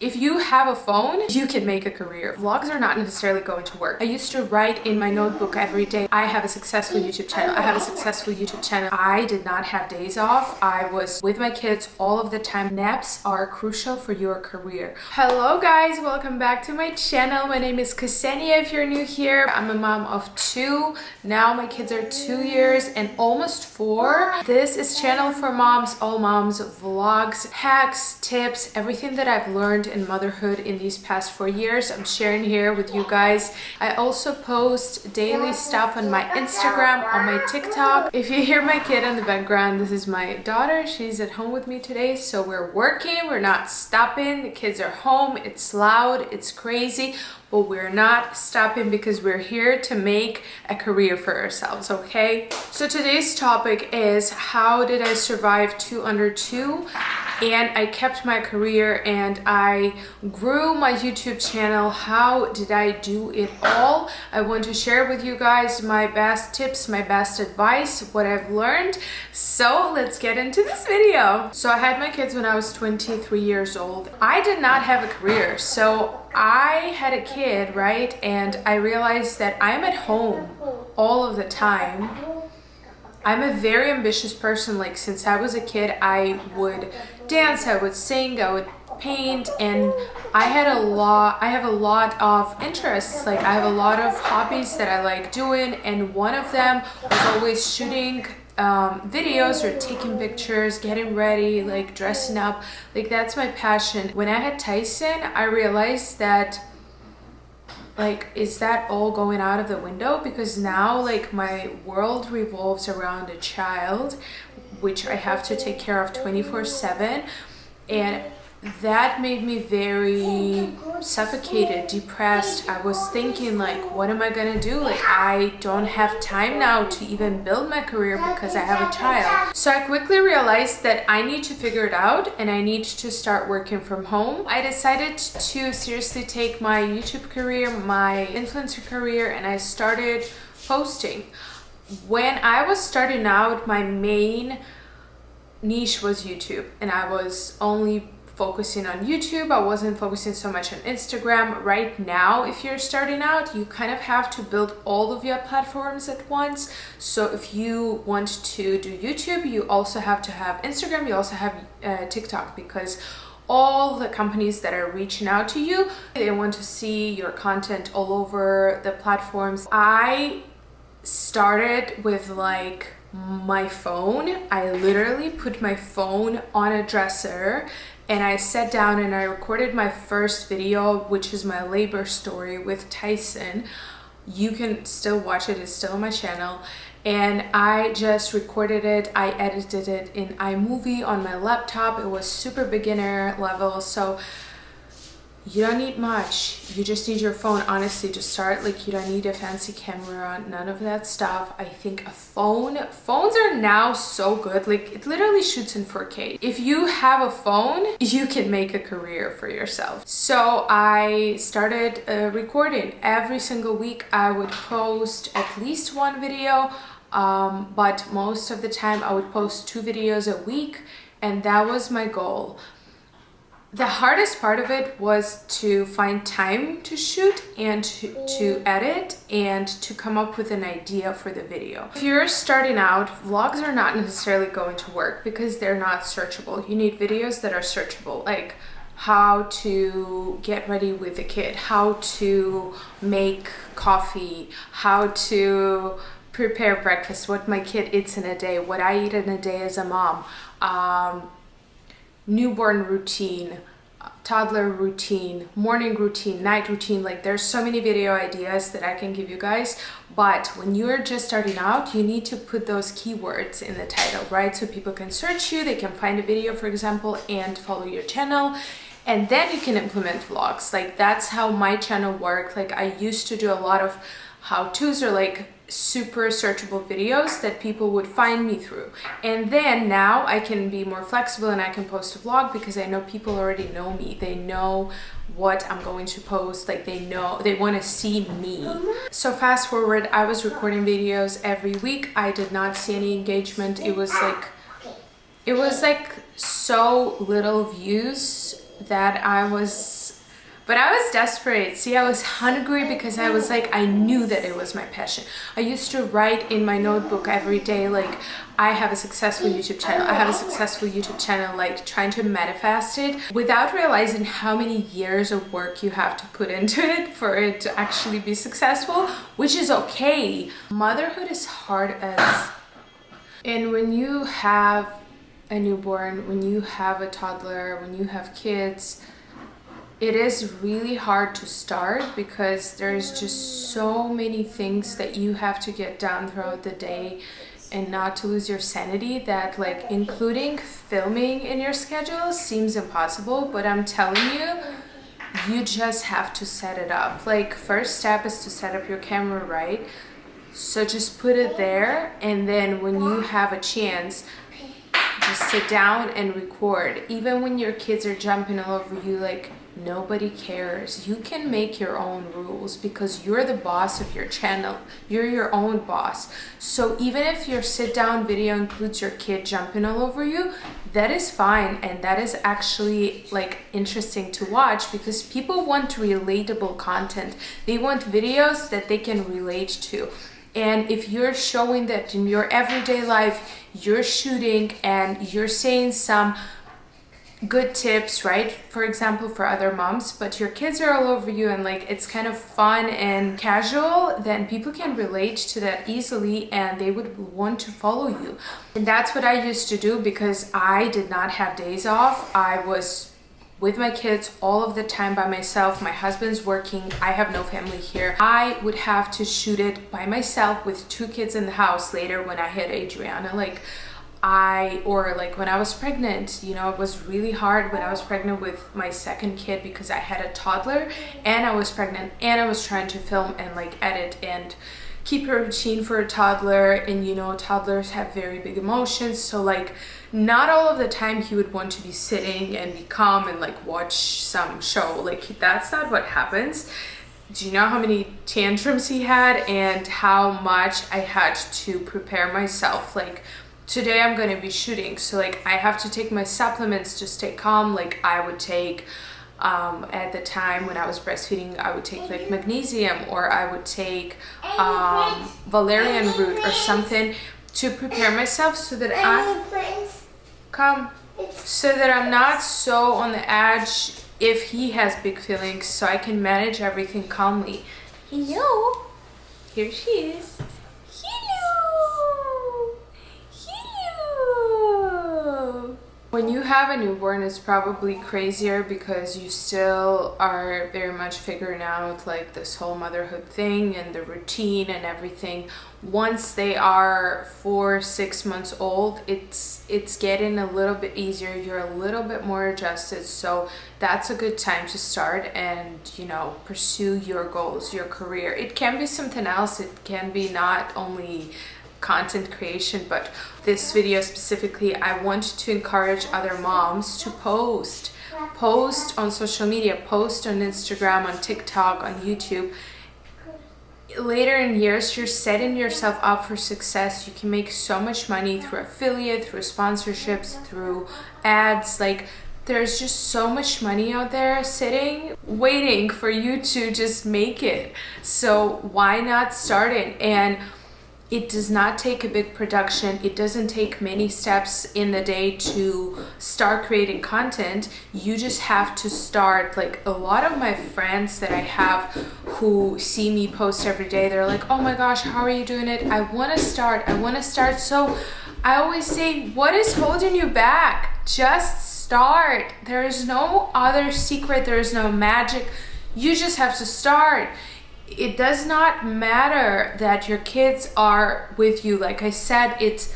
If you have a phone, you can make a career. Vlogs are not necessarily going to work. I used to write in my notebook every day, I have a successful YouTube channel. I have a successful YouTube channel. I did not have days off. I was with my kids all of the time. Naps are crucial for your career. Hello guys, welcome back to my channel. My name is Ksenia if you're new here. I'm a mom of two. Now my kids are 2 years and almost 4. This is channel for moms, all moms, vlogs, hacks, tips, everything that I've learned in motherhood in these past 4 years. I'm sharing here with you guys. I also post daily stuff on my Instagram, on my TikTok. If you hear my kid in the background, this is my daughter. She's at home with me today, so we're working, we're not stopping. The kids are home, it's loud, it's crazy, but we're not stopping because we're here to make a career for ourselves, okay? So today's topic is how did I survive 2 under 2? And I kept my career and I grew my YouTube channel. How did I do it all? I want to share with you guys my best tips, my best advice, what I've learned. So let's get into this video. So I had my kids when I was 23 years old. I did not have a career. So I had a kid, right? And I realized that I'm at home all of the time. I'm a very ambitious person. Like since I was a kid, I would dance, I would sing, I would paint, and I have a lot of interests. Like I have a lot of hobbies that I like doing, and one of them was always shooting videos or taking pictures, getting ready, like dressing up. Like that's my passion. When I had Tyson, I realized that like, is that all going out of the window? Because now like my world revolves around a child, which I have to take care of 24/7, and that made me very suffocated, depressed. I was thinking like, what am I gonna do? Like I don't have time now to even build my career because I have a child. So I quickly realized that I need to figure it out and I need to start working from home. I decided to seriously take my YouTube career, my influencer career, and I started posting. When I was starting out, my main niche was YouTube, and I was only focusing on YouTube. I wasn't focusing so much on Instagram. Right now, if you're starting out, you kind of have to build all of your platforms at once. So if you want to do YouTube, you also have to have Instagram, you also have TikTok, because all the companies that are reaching out to you, they want to see your content all over the platforms. I started with like my phone. I literally put my phone on a dresser and I sat down and I recorded my first video, which is my labor story with Tyson. You can still watch it, it's still on my channel. And I just recorded it, I edited it in iMovie on my laptop. It was super beginner level, so you don't need much. You just need your phone, honestly, to start. Like you don't need a fancy camera, none of that stuff. I think phones are now so good. Like it literally shoots in 4K. If you have a phone, you can make a career for yourself. So I started recording. Every single week I would post at least 1 video, but most of the time I would post 2 videos a week, and that was my goal. The hardest part of it was to find time to shoot and to edit and to come up with an idea for the video. If you're starting out, vlogs are not necessarily going to work because they're not searchable. You need videos that are searchable, like how to get ready with a kid, how to make coffee, how to prepare breakfast, what my kid eats in a day, what I eat in a day as a mom, newborn routine, toddler routine, morning routine, night routine. Like there's so many video ideas that I can give you guys, but when you're just starting out, you need to put those keywords in the title, right? So people can search you, they can find a video, for example, and follow your channel, and then you can implement vlogs. Like that's how my channel worked. Like I used to do a lot of how-tos or like super searchable videos that people would find me through, and then now I can be more flexible and I can post a vlog because I know people already know me. They know what I'm going to post, like they want to see me. So fast forward, I was recording videos every week. I did not see any engagement. It was like so little views that but I was desperate. See, I was hungry because I was like, I knew that it was my passion. I used to write in my notebook every day, like, I have a successful YouTube channel. I have a successful YouTube channel, like trying to manifest it without realizing how many years of work you have to put into it for it to actually be successful, which is okay. Motherhood is hard as, and when you have a newborn, when you have a toddler, when you have kids, it is really hard to start because there's just so many things that you have to get done throughout the day and not to lose your sanity, that like including filming in your schedule seems impossible. But I'm telling you, you just have to set it up. Like, first step is to set up your camera right. So just put it there, and then when you have a chance, just sit down and record. Even when your kids are jumping all over you, like, nobody cares. You can make your own rules because you're the boss of your channel. You're your own boss. So even if your sit down video includes your kid jumping all over you, that is fine, and that is actually like interesting to watch because people want relatable content. They want videos that they can relate to. And if you're showing that in your everyday life, you're shooting and you're saying some good tips, right? For example, for other moms, but your kids are all over you and like it's kind of fun and casual, then people can relate to that easily and they would want to follow you. And that's what I used to do because I did not have days off. I was with my kids all of the time by myself. My husband's working. I have no family here. I would have to shoot it by myself with 2 kids in the house later when I had Adriana. Or when I was pregnant, you know, it was really hard when I was pregnant with my second kid because I had a toddler and I was pregnant and I was trying to film and like edit and keep a routine for a toddler. And you know, toddlers have very big emotions. So like not all of the time he would want to be sitting and be calm and like watch some show. Like that's not what happens. Do you know how many tantrums he had and how much I had to prepare myself? Like, today I'm going to be shooting, so like I have to take my supplements to stay calm. Like I would take at the time when I was breastfeeding, I would take like magnesium, or I would take valerian root or something to prepare myself so that I'm not so on the edge if he has big feelings, so I can manage everything calmly. Hello, here she is. When you have a newborn, it's probably crazier because you still are very much figuring out like this whole motherhood thing and the routine and everything. Once they are 4-6 months old, it's getting a little bit easier. You're a little bit more adjusted, so that's a good time to start and, you know, pursue your goals, your career. It can be something else. It can be not only content creation, but this video specifically, I want to encourage other moms to post on social media, post on Instagram, on TikTok, on YouTube. Later in years, you're setting yourself up for success. You can make so much money through affiliate, through sponsorships, through ads. Like, there's just so much money out there sitting, waiting for you to just make it. So why not start it? And it does not take a big production. It doesn't take many steps in the day to start creating content. You just have to start. Like a lot of my friends that I have who see me post every day, they're like, oh my gosh, how are you doing it? I want to start. So I always say, what is holding you back? Just start. There is no other secret. There is no magic. You just have to start. It does not matter that your kids are with you. Like I said, it's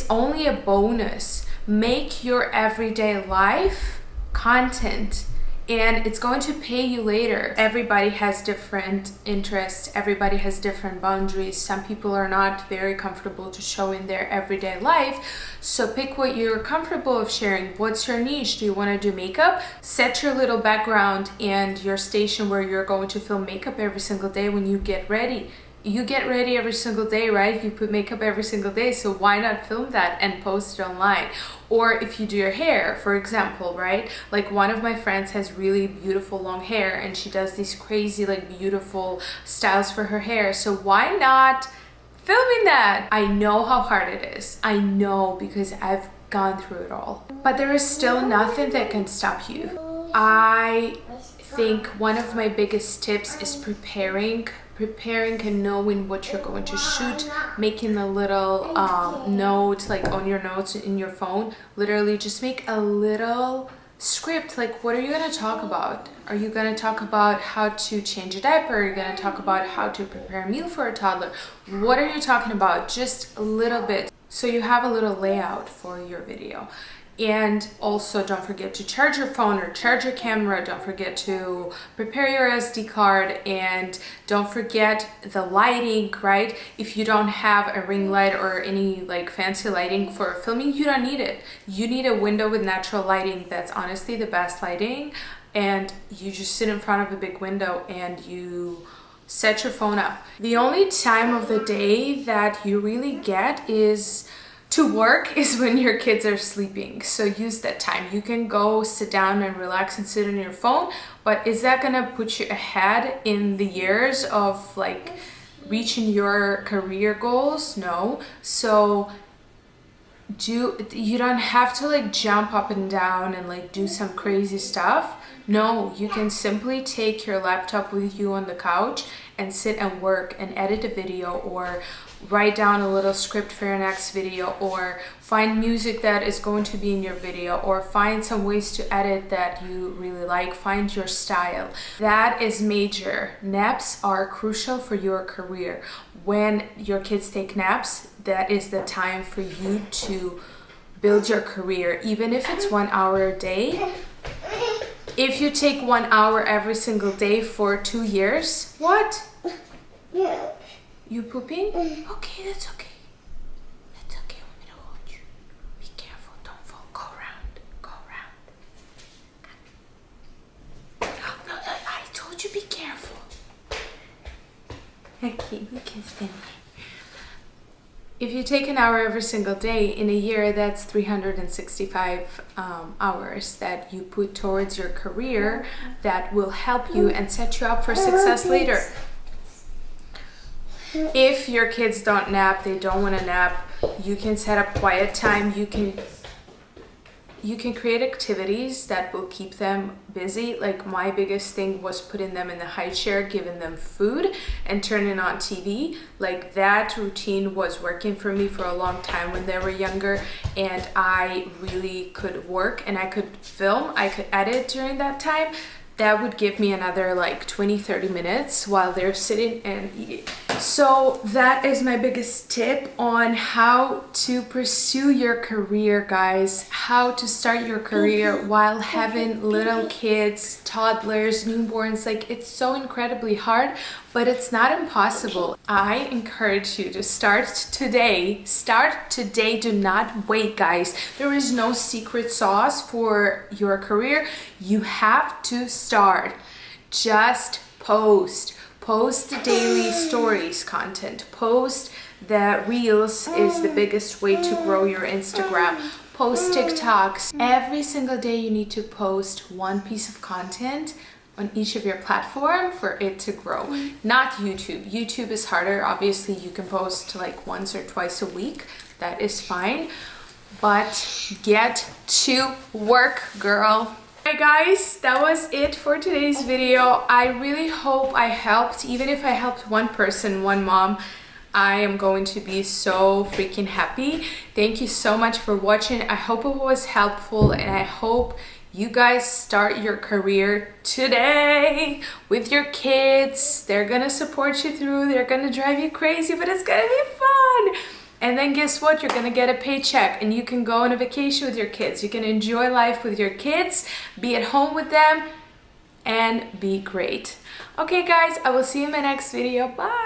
only a bonus. Make your everyday life content and it's going to pay you later. Everybody has different interests. Everybody has different boundaries. Some people are not very comfortable to show in their everyday life. So pick what you're comfortable of sharing. What's your niche? Do you want to do makeup? Set your little background and your station where you're going to film makeup every single day when you get ready. you get ready every single day, right? You put makeup every single day, so why not film that and post it online? Or if you do your hair, for example, right? Like one of my friends has really beautiful long hair and she does these crazy like beautiful styles for her hair, so why not filming that? I know how hard it is. I know, because I've gone through it all. But there is still nothing that can stop you. I think one of my biggest tips is preparing and knowing what you're going to shoot, making a little note like on your notes in your phone. Literally just make a little script, like what are you going to talk about? Are you going to talk about how to change a diaper? Are you going to talk about how to prepare a meal for a toddler? What are you talking about? Just a little bit, so you have a little layout for your video. And also don't forget to charge your phone or charge your camera. Don't forget to prepare your SD card, and don't forget the lighting, right? If you don't have a ring light or any like fancy lighting for filming, you don't need it. You need a window with natural lighting. That's honestly the best lighting. And you just sit in front of a big window and you set your phone up. The only time of the day that you really get is to work is when your kids are sleeping, so use that time. You can go sit down and relax and sit on your phone, but is that gonna put you ahead in the years of like reaching your career goals? No. So you don't have to like jump up and down and like do some crazy stuff. No, you can simply take your laptop with you on the couch and sit and work and edit a video, or write down a little script for your next video, or find music that is going to be in your video, or find some ways to edit that you really like. Find your style. That is major. Naps are crucial for your career. When your kids take naps, that is the time for you to build your career, even if it's 1 hour a day. If you take 1 hour every single day for 2 years, what? You pooping? Okay, that's okay. That's okay. Want me to hold you? Be careful. Don't fall. Go around. Go around. No, I told you be careful. Okay, we can stand there. If you take an hour every single day in a year, that's 365 hours that you put towards your career that will help you and set you up for success later. If your kids don't nap, they don't want to nap, you can set up quiet time. You can create activities that will keep them busy. Like my biggest thing was putting them in the high chair, giving them food, and turning on TV. Like that routine was working for me for a long time when they were younger, and I really could work and I could film, I could edit during that time. That would give me another like 20-30 minutes while they're sitting and eating. So that is my biggest tip on how to pursue your career, guys. How to start your career while having little kids, toddlers, newborns. Like, it's so incredibly hard, but it's not impossible. I encourage you to start today. Start today. Do not wait, guys. There is no secret sauce for your career. You have to start. Just post. Post daily stories content. Post the reels is the biggest way to grow your Instagram. Post TikToks. Every single day you need to post one piece of content on each of your platform for it to grow. Not YouTube. YouTube is harder. Obviously you can post like once or twice a week. That is fine. But get to work, girl. Hi guys, that was it for today's video. I really hope I helped. Even if I helped one person, one mom, I am going to be so freaking happy. Thank you so much for watching. I hope it was helpful, and I hope you guys start your career today with your kids. They're gonna support you through, they're gonna drive you crazy, but it's gonna be fun. And then guess what? You're gonna get a paycheck and you can go on a vacation with your kids. You can enjoy life with your kids, be at home with them, and be great. Okay guys, I will see you in my next video. Bye!